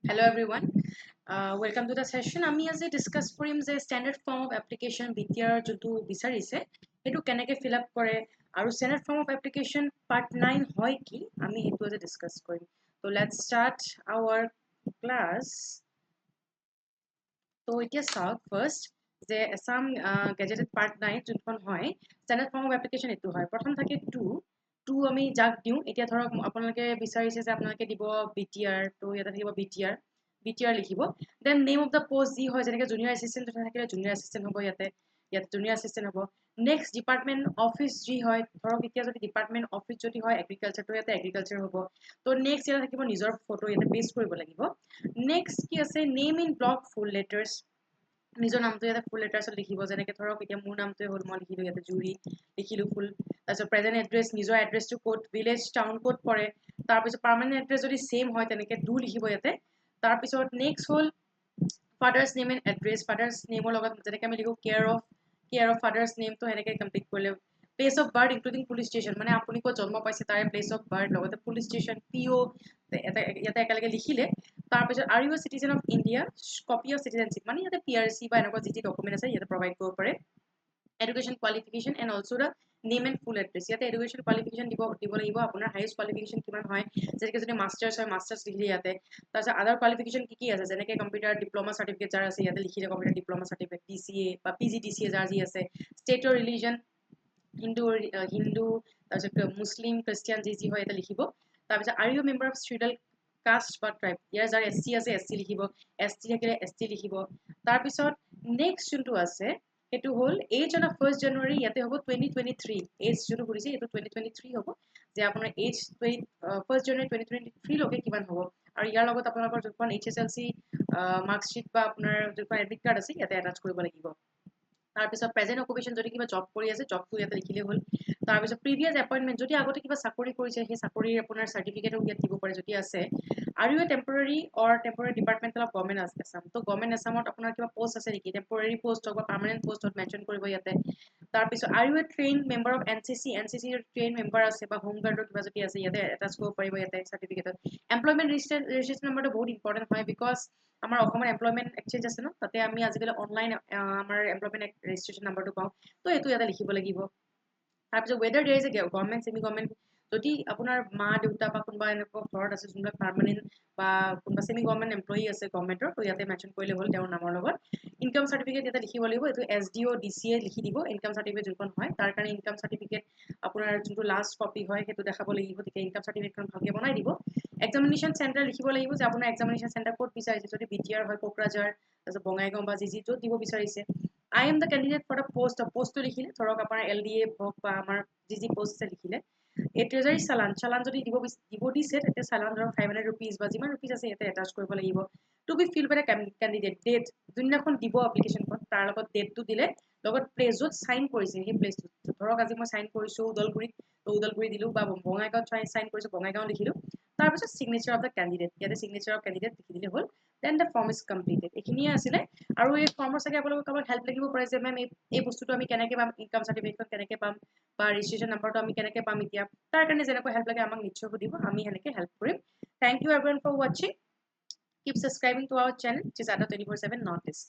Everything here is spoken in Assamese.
Hello everyone. Welcome to the session. আমি আজি ডিসকাস কৰিম যে standard form of application BTR যোনটো বিচাৰিছে সেইটো কেনেকৈ ফিল আপ কৰে আৰু standard form of application part 9 হয় কি আমি সেইটো আজি ডিসকাস কৰিম তো লেটস স্টার্ট আওয়ার ক্লাস তো এতিয়া চাওক ফার্স্ট যে আসাম গেজেটেড পার্ট 9 যোনখন হয় স্ট্যান্ডার্ড ফর্ম অফ অ্যাপ্লিকেশন এটো হয় প্ৰথম থাকে 2 আমি যাক দিওঁ এতিয়া ধৰক আপোনালোকে বিচাৰিছে যে আপোনালোকে দিব BTR তো ইয়াতে থাকিব BTR লিখিব then name of the post যি হয় যেনেকৈ জুনিয়ৰ এছিষ্টেণ্ট থাকিলে জুনিয়ৰ এছিষ্টেণ্ট হ'ব ইয়াতে জুনিয়ৰ এছিষ্টেণ্ট হ'ব নেক্সট ডিপাৰ্টমেণ্ট অফিচ যি হয় ধৰক এতিয়া যদি ডিপাৰ্টমেণ্ট অফিচ যদি হয় এগ্ৰিকালচাৰ তো ইয়াতে এগ্ৰিকালচাৰ হ'ব তো নেক্সট ইয়াতে থাকিব নিজৰ ফটো ইয়াতে পেষ্ট কৰিব লাগিব নেক্সট কি আছে name in block full letters নিজৰ নামটো ইয়াতে ফুল লেটাৰ্ছত লিখিব যেনেকৈ ধৰক এতিয়া মোৰ নামটোৱে হ'ল মই লিখিলোঁ ইয়াতে জুৰি লিখিলোঁ ফুল তাৰপিছত প্ৰেজেণ্ট এড্ৰেছ নিজৰ এড্ৰেছটো ক'ত ভিলেজ টাউন ক'ত পৰে তাৰপিছত পাৰ্মানেণ্ট এড্ৰেছ যদি ছেম হয় তেনেকৈ লিখিব ইয়াতে তাৰপিছত নেক্সট হ'ল father's name and address father's নেমৰ লগত যেনেকৈ আমি লিখোঁ কেয়াৰ অফ ফাদাৰ্ছ নেমটো সেনেকৈ কমপ্লিট কৰিলে place of birth including police station মানে আপুনি ক'ত জন্ম পাইছে তাৰে প্লেচ অফ বাৰ্থ লগতে পুলিচ ষ্টেচন PO ইয়াতে একেলগে লিখিলে তাৰপিছত are you a citizen of India copy of citizenship মানে ইয়াতে PRC বা এনেকুৱা যি ডকুমেণ্ট আছে ইয়াতে প্ৰভাইড কৰিব পাৰে education qualification and also' the name and full address ইয়াতে এডুকেশ্যন কোৱালিফিকেশ্যন দিব লাগিব আপোনাৰ হাইয়েষ্ট কোৱালিফিকেশ্যন কিমান হয় যেনেকৈ যদি মাষ্টাৰ্ছ হয় মাষ্টাৰ্ছ লিখিলে ইয়াতে তাৰপিছত আদাৰ কোৱালিফিকেশ্যন কি আছে যেনেকৈ কম্পিউটাৰ ডিপ্ল'মা চাৰ্টিফিকেট যাৰ আছে ইয়াতে লিখিলে কম্পিউটাৰ ডিপ্ল'মা চাৰ্টিফিকেট DCA বা PGDCA যাৰ যি আছে ষ্টেটৰ ৰিলিজন হিন্দু তাৰপিছত মুছলিম খ্ৰীষ্টিয়ান যি হয় ইয়াতে লিখিব তাৰপিছত are you member of scheduled caste বা ট্ৰাইব ইয়াৰ যাৰ SC আছে SC লিখিব ST থাকিলে ST লিখিব তাৰপিছত নেক্সট যোনটো আছে সেইটো হ'ল এজ অন ফাৰ্ষ্ট জানুৱাৰী ইয়াতে হ'ব 2023 এজ যোনটো সুধিছে এইটো 2023 হ'ব যে আপোনাৰ এজ ফাৰ্ষ্ট জানুৱাৰী 2023 লৈকে কিমান হ'ব আৰু ইয়াৰ লগত আপোনালোকৰ যোনখন HSLC মাৰ্কশ্বিট বা আপোনাৰ যোনখন এডমিট কাৰ্ড আছে ইয়াতে এটাচ কৰিব লাগিব তাৰপিছত প্ৰেজেণ্ট অকুপেশ্যন যদি কিবা জব কৰি আছে জবটো ইয়াতে লিখিলে হ'ল তাৰপিছত প্ৰিভিয়াছ এপইণ্টমেণ্ট যদি আগতে কিবা চাকৰি কৰিছে সেই চাকৰিৰ আপোনাৰ চাৰ্টিফিকেটো ইয়াত দিব পাৰে যদি আছে আৰু you temporary departmental of government Assam তো গভৰ্ণমেণ্ট আছামত আপোনাৰ কিবা পষ্ট আছে নেকি টেম্পৰাৰী পষ্ট হওক বা পাৰ্মানেণ্ট পষ্টত মেনশ্যন কৰিব ইয়াতে তাৰপিছত আৰু you train member of NCC train member আছে বা হোম গাৰ্ডৰ কিবা যদি আছে ইয়াতে এটাচ কৰিব পাৰিব ইয়াতে চাৰ্টিফিকেটত এমপ্লয়মেণ্ট ৰেজিষ্ট্ৰেশ্যন নাম্বাৰটো বহুত ইম্পৰ্টেণ্ট হয় বিকজ আমাৰ অসমৰ এমপ্লয়মেণ্ট এক্সচেঞ্জ আছে ন তাতে আমি আজিকালি অনলাইন আমাৰ এমপ্লয়মেণ্ট ৰেজিষ্ট্ৰেশ্যন নাম্বাৰটো পাওঁ তো এইটো ইয়াতে লিখিব লাগিব তাৰপিছত whether there is a government semi government যদি আপোনাৰ মা দেউতা বা কোনোবা এনেকুৱা ঘৰত আছে যোনবিলাক পাৰ্মানেণ্ট বা কোনোবা ছেমি গভৰ্ণমেণ্ট এমপ্লয়ী আছে গভৰ্ণমেণ্টৰ তো ইয়াতে মেনশ্যন কৰিলে হ'ল তেওঁৰ নামৰ লগত ইনকাম চাৰ্টিফিকেট ইয়াতে লিখিব লাগিব এইটো SDO DCA লিখি দিব ইনকাম চাৰ্টিফিকেট যোনখন হয় তাৰ কাৰণে ইনকাম চাৰ্টিফিকেট আপোনাৰ যোনটো লাষ্ট কপি হয় সেইটো দেখাব লাগিব তেতিয়া ইনকাম চাৰ্টিফিকেটখন ভালকৈ বনাই দিব এক্সামিনেশ্যন চেণ্টাৰ লিখিব লাগিব যে আপোনাৰ এক্সামিনেশ্যন চেণ্টাৰ ক'ত বিচাৰিছে যদি BTR হয় কোকৰাঝাৰ তাৰপিছত বঙাইগাঁও বা যি য'ত দিব বিচাৰিছে I am the candidate for the পোষ্টটো লিখিলে ধৰক আপোনাৰ LDA হওক বা আমাৰ যি পোষ্ট আছে লিখিলে এই ট্ৰেজাৰী চালান যদি দিব দিছে তেতিয়া চালান ধৰক 500 rupees বা যিমান rupees আছে ইয়াতে এটাচ কৰিব লাগিব টু বি ফিল বাই কেণ্ডিডেট ডেট যোনদিনাখন দিব এপ্লিকেশ্যনখন তাৰ লগত ডেটটো দিলে লগত প্লেছত চাইন কৰিছে সেই প্লেচটো ধৰক আজি মই চাইন কৰিছোঁ ওদালগুৰি দিলোঁ বা বঙাইগাঁৱত চাইন কৰিছোঁ বঙাইগাঁও লিখিলোঁ তাৰপিছত চিগনেচাৰ অফ দ্য কেণ্ডিডেট ইয়াতে চিগনেচাৰ অফ কেণ্ডিডেট লিখি দিলে হ'ল then the form is completed এইখিনিয়ে আছিলে আৰু এই ফৰ্মৰ চাগে আপোনালোকক কাৰোবাক হেল্প লাগিব পাৰে যে মেম এই বস্তুটো আমি কেনেকৈ পাম ইনকাম চাৰ্টিফিকেটখন কেনেকৈ পাম বা ৰেজিষ্ট্ৰেশ্যন নাম্বাৰটো আমি কেনেকৈ পাম এতিয়া তাৰ কাৰণে যেনেকৈ হেল্প লাগে আমাক নিশ্চয় সুধিব আমি সেনেকৈ হেল্প কৰিম থেংক ইউ এভৰিৱান ফৰ ৱাচিং keep subscribing to our channel which is Ada 24/7 Northeast